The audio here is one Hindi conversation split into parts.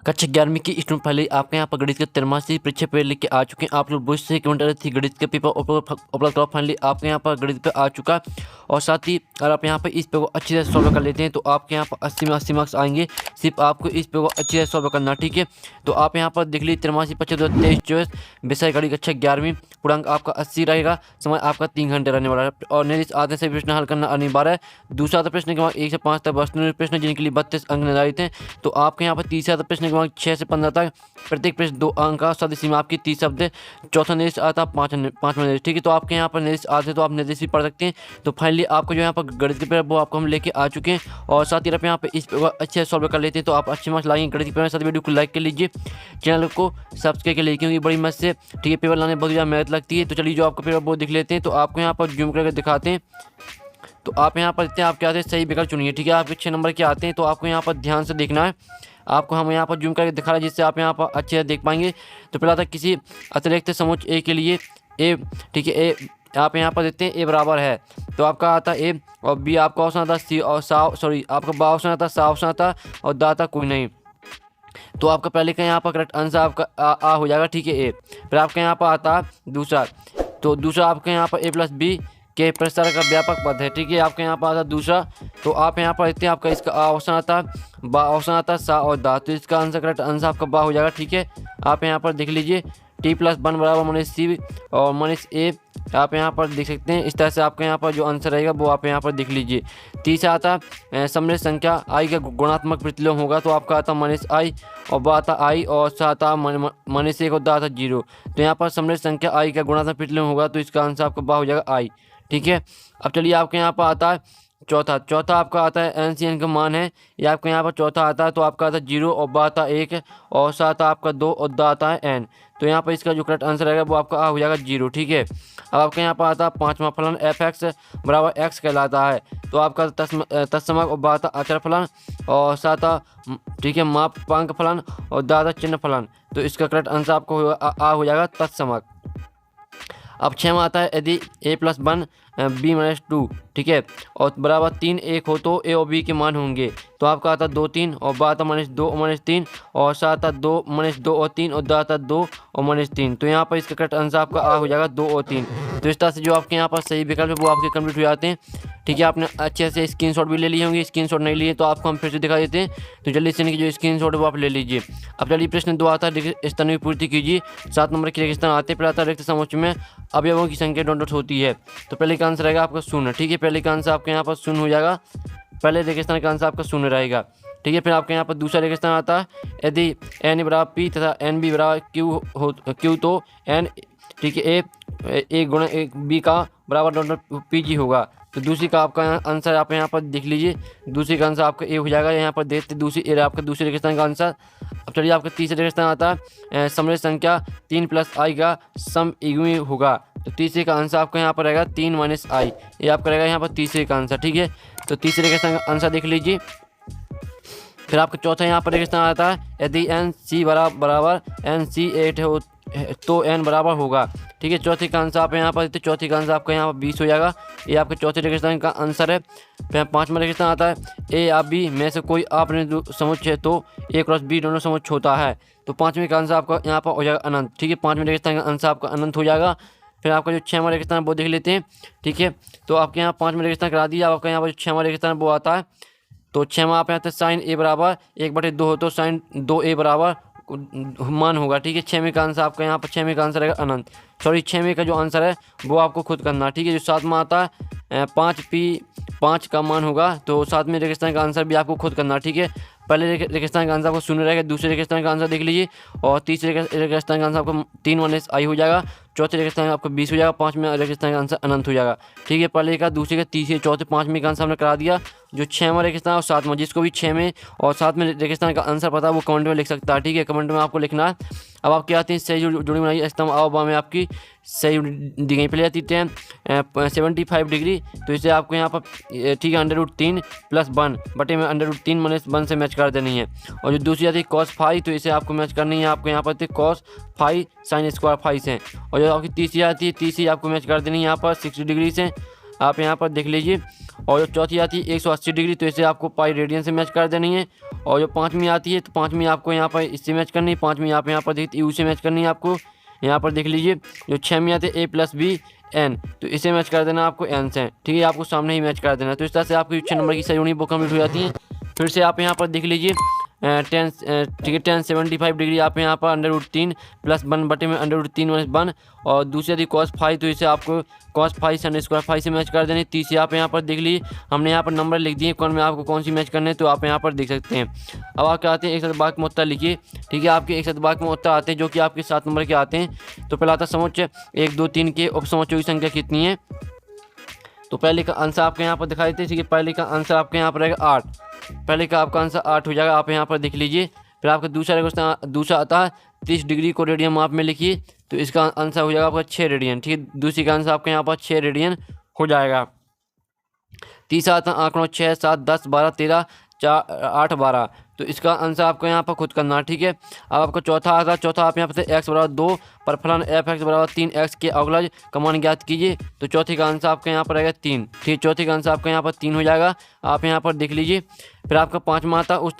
कक्षा 11वीं की स्टूडेंट पहले आपके यहाँ पर गणित के त्रैमासिक परीक्षा पेपर लेके आ चुके हैं। आप लोग बहुत से कमेंट आ रही थी गणित के पेपर उपलब्ध करो। फाइनली आपके यहाँ पर गणित पे आ चुका। और साथ ही अगर आप यहाँ पर इस पेपर को अच्छी तरह सॉल्व कर लेते हैं तो आपके यहाँ पर 80 में 80 मार्क्स आएंगे। सिर्फ आपको इस पेपर को अच्छी तरह सॉल्व करना, ठीक है। तो आप यहाँ पर देख लीजिए त्रैमासिक परीक्षा 2023-24 विषय गणित कक्षा 11वीं, पूर्णांक आपका 80 रहेगा। समय आपका 3 घंटे रहने वाला है और निर्दिष्ट आधे से प्रश्न हल करना अनिवार्य है। दूसरा प्रश्न के बाद 1 से 5 तक वस्तुनिष्ठ प्रश्न जिनके लिए 32 अंक निर्धारित हैं। तो आपके यहाँ पर तीसरा प्रश्न के बाद 6 से 15 तक प्रत्येक प्रश्न 2 अंक का शब्द सीमा आपकी 30 शब्द है। चौथा निर्देश आता है 5 निर्देश, ठीक है। तो आपके यहाँ पर निर्देश आते तो आप निर्देश भी पढ़ सकते हैं। तो फाइनली आपको जो यहाँ पर गणित के पेपर वो आपको हम लेके आ चुके हैं। और साथ ही आप यहाँ पर इस पेपर अच्छे से सॉल्व कर लेते हैं तो आप अच्छे मार्क्स लाएंगे गणित के पेपर में। साथ वीडियो को लाइक कर लीजिए, चैनल को सब्सक्राइब कर लीजिए क्योंकि बड़ी मत से, ठीक है, पेपर लाने बहुत ज़्यादा मेहनत लगती है। तो चलिए जो आपका पेपर वो देख लेते हैं। तो आपको यहाँ पर जूम करके दिखाते हैं। तो आप यहाँ पर देखते हैं आप क्या आते हैं, सही विकल्प चुनिए, ठीक है। आपके 6 नंबर के आते हैं तो आपको यहाँ पर ध्यान से देखना है। आपको हम यहाँ पर जूम करके दिखा रहे हैं जिससे आप यहाँ पर अच्छे से देख पाएंगे। तो पहला था किसी अतिरिक्त समोच्च ए के लिए ए, ठीक है, ए आप यहाँ पर देखते हैं ए बराबर है तो आपका आता ए, और बी आपका ऑप्शन आता सी, और आपका बा ऑप्शन आता, सा ऑप्शन आता और दा आता कोई नहीं। तो आपका पहले का यहाँ पर करेक्ट आंसर आपका आ हो जाएगा, ठीक है, ए। फिर आपके यहाँ पर आता है दूसरा, तो दूसरा आपके यहाँ पर a+b के प्रसार का व्यापक पद है, ठीक है। आपके यहाँ पर आता दूसरा, तो आप यहाँ पर देखते हैं आपका इसका ऑप्शन आता है, बा ऑप्शन आता है, सा और दा। तो इसका आंसर करेक्ट आंसर आपका बा हो जाएगा, ठीक है। आप यहाँ पर देख लीजिए t+1 बराबर -c और -a, आप यहाँ पर देख सकते हैं। इस तरह से आपका यहाँ पर जो आंसर रहेगा वो आप यहाँ पर देख लीजिए। तीसरा आता सम्मिलित संख्या i का गुणात्मक प्रतिलोम होगा तो आपका आता -i और बा आता i और सा आता -1 और दा आता 0। तो यहाँ पर सम्मिलित संख्या i का गुणात्मक प्रतिलोम होगा तो इसका आंसर आपका बा हो जाएगा i, ठीक है। अब चलिए आपके यहाँ पर आता है चौथा आपका आता है NCN का मान है, ये आपके यहाँ पर चौथा आता है तो आपका आता है 0 और बा आता 1 और सा आता आपका 2 और दा आता है n। तो यहाँ पर इसका जो करेक्ट आंसर रहेगा वो आपका आ हो जाएगा 0, ठीक है। अब आपके यहाँ पर आता है 5वां फलन fx बराबर x कहलाता है तो आपका तत्समक और बा आता अचर फलन और सा आता, ठीक है, मापांक फलन और दा आता चिन्ह फलन। तो इसका करेक्ट आंसर आपको आ हो जाएगा तत्समक। अब 6वां आता है यदि a+1 b-2, ठीक है, और बराबर 3 1 हो तो a और b के मान होंगे। तो आपका आता 2 3 और बा आता -2 और -3 और सा आता 2 -2 और 3 और दा आता 2 और -3। तो यहाँ पर इसका करेक्ट आंसर आपका आ हो जाएगा 2 और 3। तो इस तरह से जो आपके यहाँ पर सही विकल्प है वो आपके कंप्लीट हो जाते हैं, ठीक है। आपने अच्छे से स्क्रीनशॉट भी ले लिए होंगे, स्क्रीनशॉट नहीं लिए तो आपको हम फिर से दिखा देते हैं। तो जल्दी से जो स्क्रीनशॉट है वो आप ले लीजिए। अब चलिए प्रश्न 2 आता है स्तन की पूर्ति कीजिए। 7 नंबर के रेगिस्तान आते पर आता रिक्त समोच्च में अवयवों की संख्या डॉट होती है। तो पहले का आंसर रहेगा आपका 0, ठीक है। पहले का आंसर आपके यहाँ पर 0 हो जाएगा, पहले रेगिस्तान का आंसर आपका 0 रहेगा, ठीक है। फिर आपके यहाँ पर दूसरा रेगिस्तान आता है यदि n बराबर p तथा nb बराबर q तो n, ठीक है, a गुणा b का बराबर डॉट pg होगा। तो दूसरी का आपका आंसर आप यहाँ पर देख लीजिए, दूसरी का आंसर आपका ए हो जाएगा। यहाँ पर देखते दूसरी ए आपका दूसरे रेगिस्तान का आंसर। अब चलिए आपका तीसरे रेगिस्तान आता है सम्मिलित संख्या 3 + i का सम इग्वी होगा। तो तीसरे का आंसर आपका यहाँ पर रहेगा 3 - i, ये आपका रहेगा यहाँ पर तीसरे का आंसर, ठीक है। तो तीसरे रेगिस्तान का आंसर देख लीजिए। फिर आपका चौथा यहाँ पर रेगिस्तान आता है यदि nc बराबर nc8 हो तो n बराबर होगा, ठीक है। चौथे का आंसर आप यहाँ पर देते, चौथे का आंसर आपका यहाँ पर 20 हो जाएगा, ये आपके चौथे रेगिस्तान का आंसर है। फिर 5वां रेगिस्तान आता है a या b में से कोई आपने समुच्चय है तो a × b दोनों समुच्चय होता है। तो 5वें का आंसर आपका यहाँ पर हो जाएगा अनंत, ठीक है। 5वें रेगिस्तान का आंसर आपका अनंत हो जाएगा। फिर आपका जो 6वां रेगिस्तान है वो देख लेते हैं, ठीक है। तो आपके यहाँ 5वें रेगिस्तान करा दिया। आपका यहाँ पर जो 6वां रेगिस्तान वो आता है तो 6वां आप यहाँ पे साइन a बराबर 1/2 हो तो साइन 2a बराबर मान होगा, ठीक है। 6वें का आंसर आपका यहाँ पर 6वें का आंसर रहेगा अनंत, सॉरी 6वें का जो आंसर है वो आपको खुद करना, ठीक है। जो 7वां आता है 5p5 का मान होगा तो 7वें रेगिस्तान का आंसर भी आपको खुद करना, ठीक है। पहले रेगिस्तान का आंसर आपको 0 रहेगा, दूसरे रेगिस्तान का आंसर देख लीजिए और तीसरे रेगिस्तान का आंसर आपको 3 - i हो जाएगा, चौथे रेगिस्तान का आपको 20 हो जाएगा, 5वें रेगिस्तान का आंसर अनंत हो जाएगा, ठीक है। पहले का, दूसरे का, तीसरे, चौथे, 5वें का आंसर हमने करा दिया। जो 6वां रेगिस्तान और 7वां, जिसको भी 6वें और 7वें रेगिस्तान का आंसर पता है वो कमेंट में लिख सकता है, ठीक है। कमेंट में आपको लिखना है। अब आपकी आती है सही जुड़ी बनाई स्तंभ आओ में आपकी सही दी गई। पहले आती है 75 डिग्री, तो इसे आपको यहाँ पर, ठीक है, √3 + 1 बटे में √3 - 1 से मैच कर देनी है। और जो दूसरी आती है cos फाई, तो इसे आपको मैच करनी है। आपको यहाँ पर cos phi sin square phi से। और जो आपकी तीसरी आती है, तीसरी आपको मैच कर देनी है यहाँ पर 60 डिग्री से, आप यहाँ पर देख लीजिए। और जो चौथी आती है 180 डिग्री, तो इसे आपको पाई रेडियन से मैच कर देनी है। और जो पाँचवीं आती है तो पाँचवीं आपको यहाँ पर इससे मैच करनी है, पाँचवीं आप यहाँ पर देखिए यू से मैच करनी है आपको। यहाँ पर देख लीजिए जो छवीं आती है A+B N, तो इसे मैच कर देना आपको N से, ठीक है, आपको सामने ही मैच कर देना। तो इस तरह से आपकी 6 नंबर की सही वो कंप्लीट हो जाती है। फिर से आप यहाँ पर देख लीजिए 10 ठीक है 1075 डिग्री आप यहाँ पर √3 + 1 बटे में √3 - 1, और दूसरी यदि cos⁵ तो इसे आपको cos⁵ sin² से मैच कर देनी। तीसरी आप यहाँ पर देख लीजिए हमने यहाँ पर नंबर लिख दिए कौन में आपको कौन सी मैच करने हैं, तो आप यहाँ पर देख सकते हैं। अब आप क्या आते हैं एक साथ बाग में उत्तर लिखिए, ठीक है, आपके एक साथ बाग में उत्तर आते हैं जो कि आपके 7 नंबर के आते हैं। तो पहला आता समुच्च 1 2 3 के उपसमुच्चों की संख्या कितनी है। तो पहले का आंसर आपके यहाँ पर दिखाई देते हैं, ठीक है, पहले का आंसर आपके यहाँ पर रहेगा 8, पहले का आपका आंसर 8 हो जाएगा, आप यहाँ पर देख लीजिए। फिर आपका दूसरा आता है 30 डिग्री को रेडियन माप में लिखिए, तो इसका आंसर हो जाएगा आपका 6 रेडियन, ठीक है, दूसरी का आंसर आपके यहाँ पर 6 रेडियन हो जाएगा। तीसरा आता है आंकड़ों 6 7 10 12 13 4 8 12, तो इसका आंसर आपको यहाँ पर खुद करना है, ठीक है। अब आपको चौथा आता है, चौथा आप यहाँ पर x = 2 पर फलन f(x) = 3x के अवकलज का मान ज्ञात कीजिए, तो चौथे का आंसर आपके यहाँ पर रहेगा 3, ठीक है, चौथे का आंसर आपका यहाँ पर 3 हो जाएगा, आप यहाँ पर देख लीजिए। फिर आपका पाँचवा आता है उस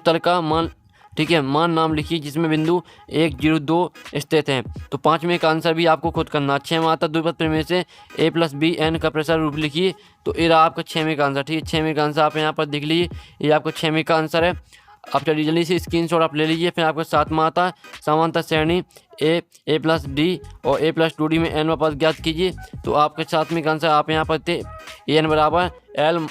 तल का मान, ठीक है, मान नाम लिखिए जिसमें बिंदु 1 0 2 स्थित हैं, तो पाँचवें का आंसर भी आपको खुद करना। छठवां आता द्विपद प्रमेय से A+B N का प्रसार रूप लिखिए, तो ये रहा आपका छठवें का आंसर, ठीक है, छठवें का आंसर आप यहाँ पर देख लीजिए, ये आपका छठवें का आंसर है। आप चलिए जल्दी से स्क्रीनशॉट आप ले लीजिए। फिर आपका सातवां आता है समांतर श्रेणी A+D और A+2D में n पद ज्ञात कीजिए, तो आपके सातवें का आंसर आप यहाँ पर थे n = L,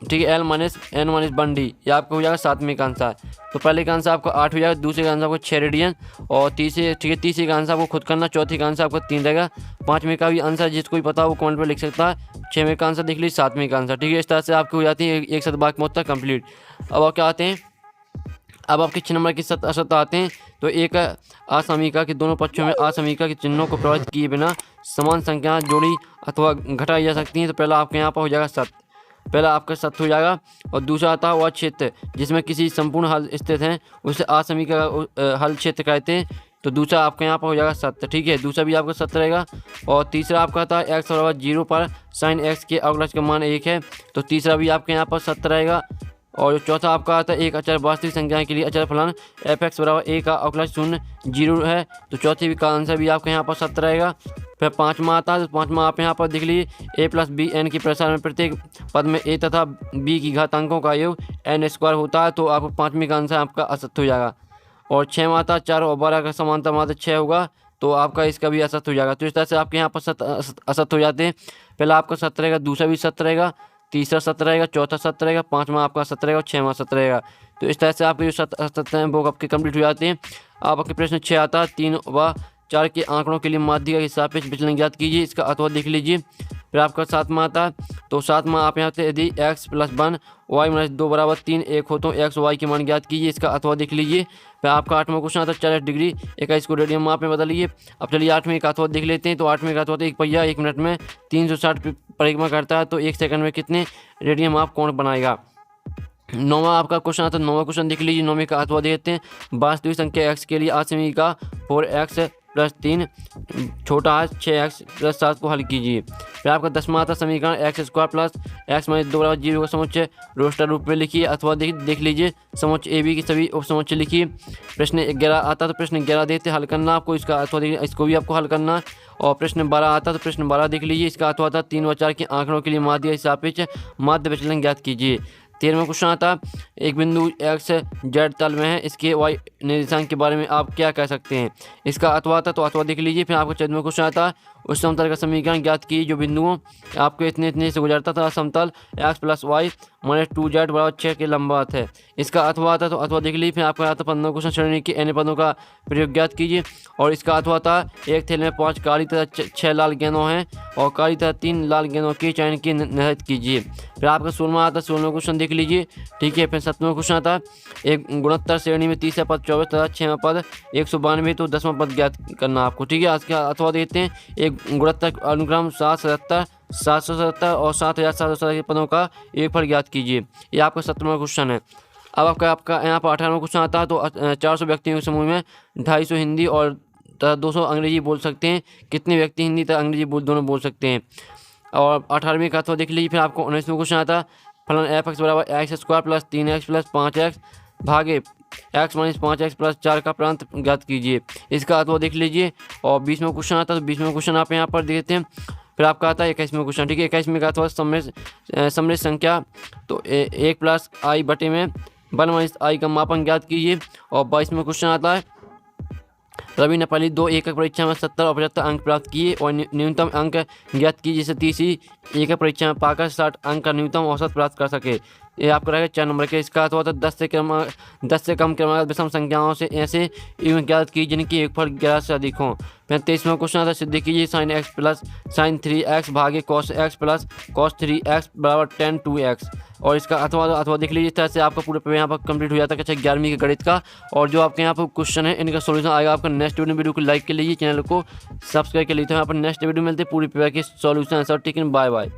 ठीक है, L - N - 1D, ये आपको हो जाएगा सातवें का आंसर। तो पहले का आंसर आपका 8 हो जाएगा, दूसरे का आंसर आपको 6 रेडियन, और तीसरे, ठीक है, तीसरे का आंसर आपको खुद करना, चौथे का आंसर आपका 3 रहेगा, पाँचवें का भी आंसर जिसको भी पता हो वो कमेंट पर लिख सकता है, छवें का आंसर देख लीजिए, सातवें का आंसर, ठीक है, इस तरह से आपकी हो जाती है एक साथ बाकी उत्तर कंप्लीट। अब आप क्या आते हैं, अब आपके 6 नंबर की असत आते हैं, तो एक असमीका के दोनों पक्षों में असमीका के चिन्हों को प्रभावित किए बिना समान संख्या जोड़ी अथवा घटाई जा सकती हैं, तो पहला आपके यहाँ पर हो जाएगा 7, पहला आपका 7 हो जाएगा, और दूसरा आता है वह क्षेत्र जिसमें किसी संपूर्ण हल स्थित हैं उसे असमीका हल क्षेत्र कहते हैं, तो दूसरा आपके यहाँ पर हो जाएगा 7, ठीक है, दूसरा भी आपका 7 रहेगा। और तीसरा आपका आता है x = 0 पर sin x के अवकलज का मान 1 है, तो तीसरा भी आपके यहाँ पर 7 रहेगा। और जो चौथा आपका आता है एक अचर वास्तविक संख्या के लिए अचर फलन f(x) = a का अवकलज 0 0 है, तो चौथे का आंसर भी आपके यहाँ पर 7 रहेगा। फिर पाँचवा आता है, तो पाँचवा आप यहाँ पर देख लीजिए A+B N के प्रसार में प्रत्येक पद में a तथा b की घातांकों का योग n² होता है, तो आपको पाँचवीं का आंसर आपका असत्य हो जाएगा। और छठवां आता है 4 और 12 का समांतर मात्र 6 होगा, तो आपका इसका भी असत्य हो जाएगा। तो इस तरह से आपके यहाँ पर असत्य हो जाते हैं, पहला आपका 7 रहेगा, दूसरा भी 7 रहेगा, तीसरा 7 रहेगा, चौथा 7 रहेगा, पाँचवा आपका 7 रहेगा और छठवां 7 रहेगा। तो इस तरह से आपके जो 7 हैं वो आपके कंप्लीट हो जाते हैं। अब आपके प्रश्न 6 आता है 3 व 4 के आंकड़ों के लिए माध्यिका के सापेक्ष विचलन ज्ञात कीजिए, इसका अथवा देख लीजिए। फिर आपका 7वां आता है, तो 7वां आप यहाँ से यदि x + 1 y - 2 = 3 एक हो तो x y के मान ज्ञात कीजिए, इसका अथवा देख लीजिए। फिर आपका 8वां क्वेश्चन आता है 40 डिग्री 21 को रेडियन माप में बदलिए। अब चलिए 8वें का अथवा देख लेते हैं। तो 8वें का अथवा तो एक पहिया 1 मिनट में 360 परिक्रमा करता है, तो 1 सेकंड में कितने रेडियन माप कौन बनाएगा। 9वां आपका क्वेश्चन आता है, 9वां क्वेश्चन देख लीजिए। 9वें का अथवा देखते हैं, वास्तविक संख्या x के लिए असमीका 4x + 3 छोटा है 6x + 7 को हल कीजिए। फिर आपका 10वां आता समीकरण x² + x - 2 = 0 का समुच्चय रोस्टर रूप में लिखिए, अथवा देख लीजिए समुच्चय ए बी की सभी उपसमुच्चय लिखिए। प्रश्न 11 आता तो प्रश्न 11 देखते हल करना आपको, इसका अथवा देखिए, इसको भी आपको हल करना। और प्रश्न 12 आता तो प्रश्न 12 देख लीजिए, इसका अथवा आता 3 व 4 के आंकड़ों के लिए माध्य सापेक्ष माध्य विचलन ज्ञात कीजिए। 13वां क्वेश्चन आता एक बिंदु x z तल में है, इसके y निर्देशांक के बारे में आप क्या कह सकते हैं, इसका अथवा आता तो अथवा देख लीजिए। फिर आपको 14वां क्वेश्चन आता उस समतल का समीकरण ज्ञात कीजिए जो बिंदुओं आपको इतने से गुजरता था। समतल x + y - 2z = 6 के लंबवत है, इसका अथवा आता तो अथवा देख लीजिए। फिर आपका आता 15वां क्वेश्चन श्रेणी के n पदों का प्रयोग ज्ञात कीजिए, और इसका अथवा आता एक थैले में 5 काली तथा 6 लाल गेंदों हैं और काली तथा 3 लाल गेंदों के चयन की निर्धारित कीजिए। फिर आपका 16वां आता 16वां क्वेश्चन देख लीजिए, ठीक है। फिर 17वां क्वेश्चन आता एक गुणोत्तर श्रेणी में 30 पद 24 तथा 6वां पद 192, तो 10वां पद ज्ञात करना आपको, ठीक है। आज का अथवा देते हैं, एक गुणोत्तर अनुक्रम 777 777 और 7777 के पदों का एक फल ज्ञात कीजिए। ये आपका 17वां क्वेश्चन है। अब आपका यहाँ पर 18वां क्वेश्चन आता है, तो 400 व्यक्तियों के समूह में 250 हिंदी और 200 अंग्रेजी बोल सकते हैं, कितने व्यक्ति हिंदी तथा अंग्रेजी दोनों बोल सकते हैं। और 18वीं का अथवा देख लीजिए। फिर आपको 19वां क्वेश्चन आता फलन एफ एक्स बराबर x square plus 3x plus 5x भागे x माइनस 5x प्लस 4 का प्रांत ज्ञात कीजिए। इसका अथवा देख लीजिए। और 20वां क्वेश्चन आता है, तो 20वां क्वेश्चन आप यहाँ पर देखते हैं। फिर आपका आता है 21वां क्वेश्चन। ठीक है, 21वें का अथवा समृद्ध संख्या, तो 1 प्लस आई बटे में 1 माइनस आई का मापन ज्ञात कीजिए। और 22वां क्वेश्चन आता है, रवि ने पहली 2 एकक परीक्षा में 70 और 75 अंक प्राप्त किए और न्यूनतम अंक ज्ञात किए, जिससे तीसरी एकक परीक्षा में पाकर 60 अंक का न्यूनतम औसत प्राप्त कर सके। ये आपका रहेगा 4 नंबर के। इसका अथवा 10 से कम क्रमांक विषम संख्याओं से ऐसे युग्म ज्ञात की जिनकी एक फल 11 से अधिक हो। 35वां क्वेश्चन आता है, सिद्ध कीजिए sin x plus sin 3x भागे cos x plus cos 3x बराबर tan 2x। और इसका अथवा देख लीजिए। इस तरह से आपका पूरा पेपर यहाँ पर कंप्लीट हो जाता है कक्षा 11वीं के गणित का। और जो आपके यहाँ पर क्वेश्चन है इनका सॉल्यूशन आएगा आपका नेक्स्ट वीडियो को लाइक कर लीजिए, चैनल को सब्सक्राइब कर लीजिए। तो यहाँ पर नेक्स्ट वीडियो मिलते हैं पूरी पेपर के सॉल्यूशन। सर ठीक है, बाय बाय।